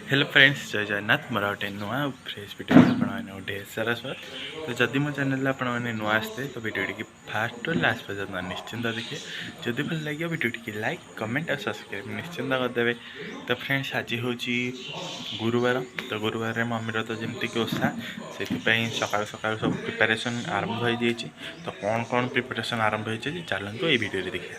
Hello friends जय जगन्नाथ मोर गोटे नुआ फ्रेश वीडियो आपटे सारा स्वागत। तो जदि मो चैनल आपने नुआ आसते तो वीडियो टी फास्ट और लास्ट पर्यटन निश्चिंत देखिए। जदि भल लगे वीडियो टी लाइक कमेंट और सब्सक्राइब निश्चिंत करदे। तो फ्रेंड्स आज हूँ गुरुवार। तो गुरुवार मम्मीर तो जमीक ओषा से सकाल सकाल सब प्रिपेरेसन आरंभ हो जाइए। तो कौन कौन प्रिपेरेसन आरंभ हो चलते ये वीडियो देखिए।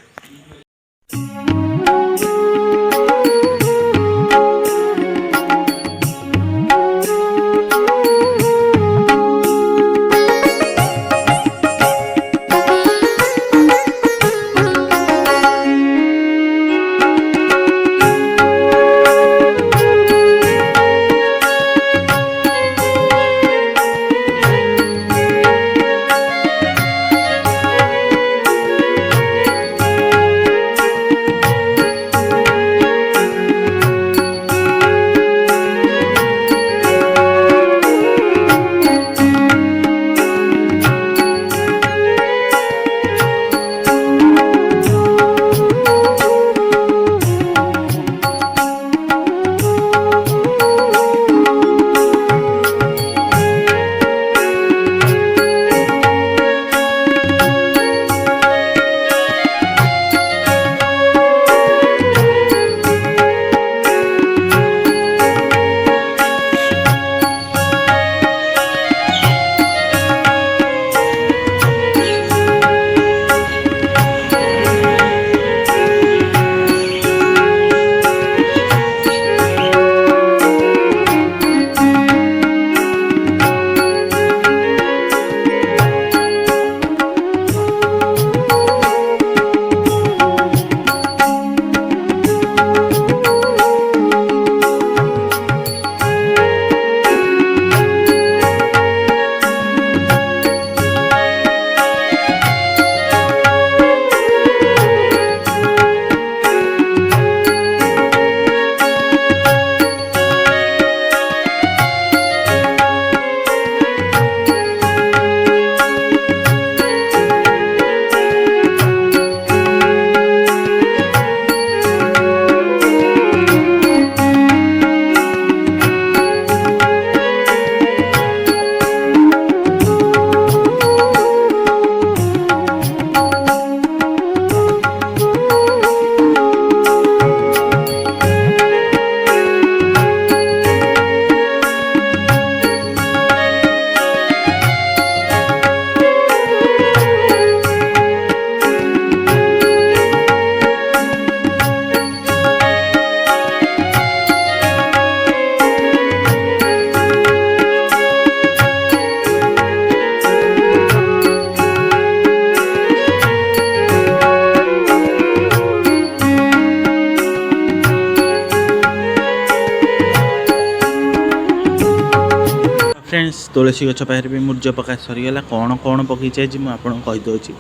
फ्रेंड्स तुलसी गछ पाखे भी मूर्ज पका सरीगला। कौन कौन पकई मुझे कहीदे।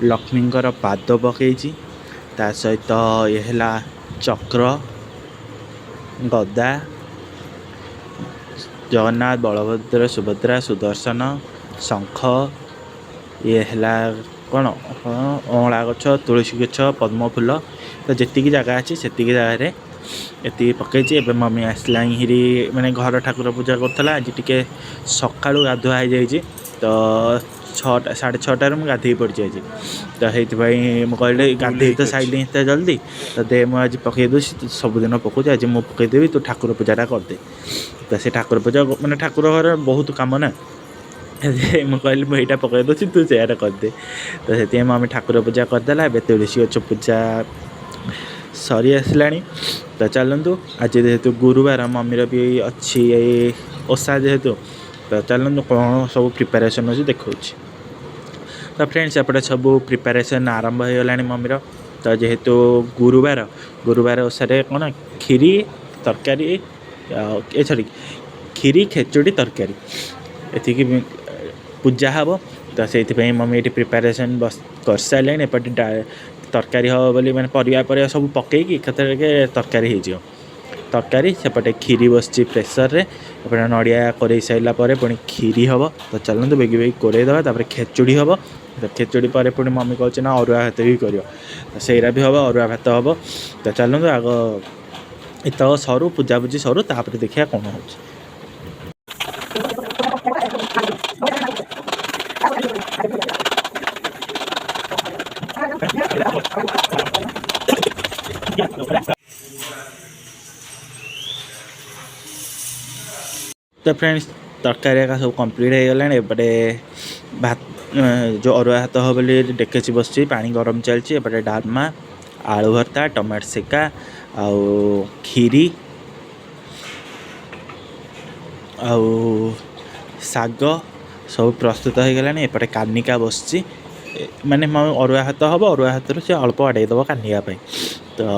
लक्ष्मींकर पाद पकई ता सहित ये है चक्र गदा जगन्नाथ बलभद्र सुभद्रा सुदर्शन शंख ये है कौन अँला गछ तुलसी गछ पद्म फूल। तो जी जगह अच्छी से जगह ये पकई। एवं मम्मी आसला हिरी मैंने घर ठाकुर पूजा करा। आज टी सका गाधुआ हो जाए। तो 6टा 6:30 मुझे गाधे पड़ी आज। तो ये कहले गाधे तो साइड इतना जल्दी तो दे मुझे पकई दूसरी सबुदिन पकाऊँ। आज मुझे पकईदेवी तू ठाकुर पूजाटा करदे। तो से ठाकुर पूजा मैंने ठाकुर घर बहुत कम ना मुझे कहली मुझे पकई दूसरी तू से करदे। तो से मम्मी ठाकुर पूजा करदेला। ए तुलसी गछ पूजा सरी आसला। तो चलतु आज जेहेतु गुरुवार मम्मीर भी अच्छी ओषा जेहेतु तो चलतु कौन सब प्रिपेरेसन अच्छी देखा। तो फ्रेंड्स एपटे सब प्रिपेरेसन आरंभ हो गला मम्मीर। तो जेहेतु गुरुवार गुरुवार ओषारे कौन खीरी तरकारी सॉरी खीरी खेचुड़ी तरकारी ये पूजा हम। तो से मम्मी ये प्रिपेरेसन बस कर सारे। एपटे तरकारी हम बोली मैंने परिया सब पकईकी के तरकारी हो तरकारी सेपटे खीरी बस प्रेसर रे एपटे नड़िया करेई सारा पुणी खीरी हम। तो चलते बेगी बेगी करेदेवा खेचुड़ी हम। तो खेचुड़ी पर पुणी मम्मी कहूँ ना अरुआ भात भी कर सेरा भी हम अरुआ भात हम। तो चलते आग ଏତକ ସରୁ ପୂଜାପୂଜି ସରୁ ତାପରେ ଦେଖିବା କ'ଣ ହେଉଛି। तो फ्रेंड्स तरकारी का सब कंप्लीट हो गलानी। एपटे भात जो अरुआ भात हो बोली डेकेची बसची पानी गरम चलची। एपटे डालमा आलू भर्ता टमाटो सेका आउ खीरी आउ शाग सब प्रस्तुत हो गलानी। एपटे कानिका बसची माने अरुआ भात हम अरुआ भात से अल्प आड़ेदब कानिका पाई। तो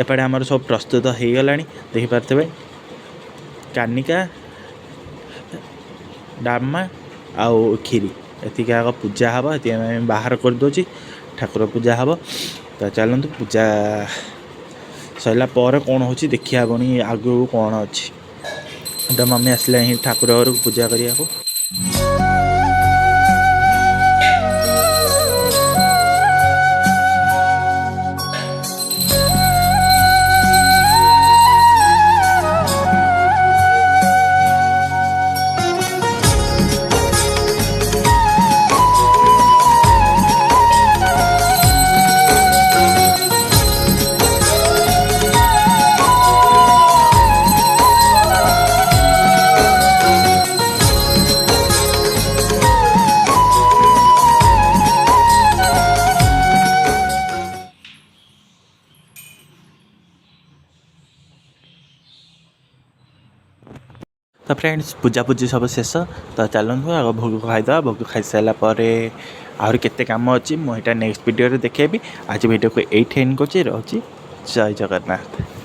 एपटे आमर सब प्रस्तुत हो गलानी देखिपारे कानिका डालमा आउ खीरी एतिक आग पूजा हम ये बाहर करदे ठाकुर पूजा हम। तो चलतु पूजा सरला कौन हो देखिया बनी आगु कौन अच्छी। तो मम्मी आसला ठाकुर घर पूजा करने को। तो फ्रेंड्स पूजापूजी सब शेष। तो चलतु आग भोग खाईद भोग खाई सारापर आहरी केते काम अच्छी मुझे नेक्स्ट वीडियो देखेबी। आज वीडियो को एंड कर जय जगन्नाथ।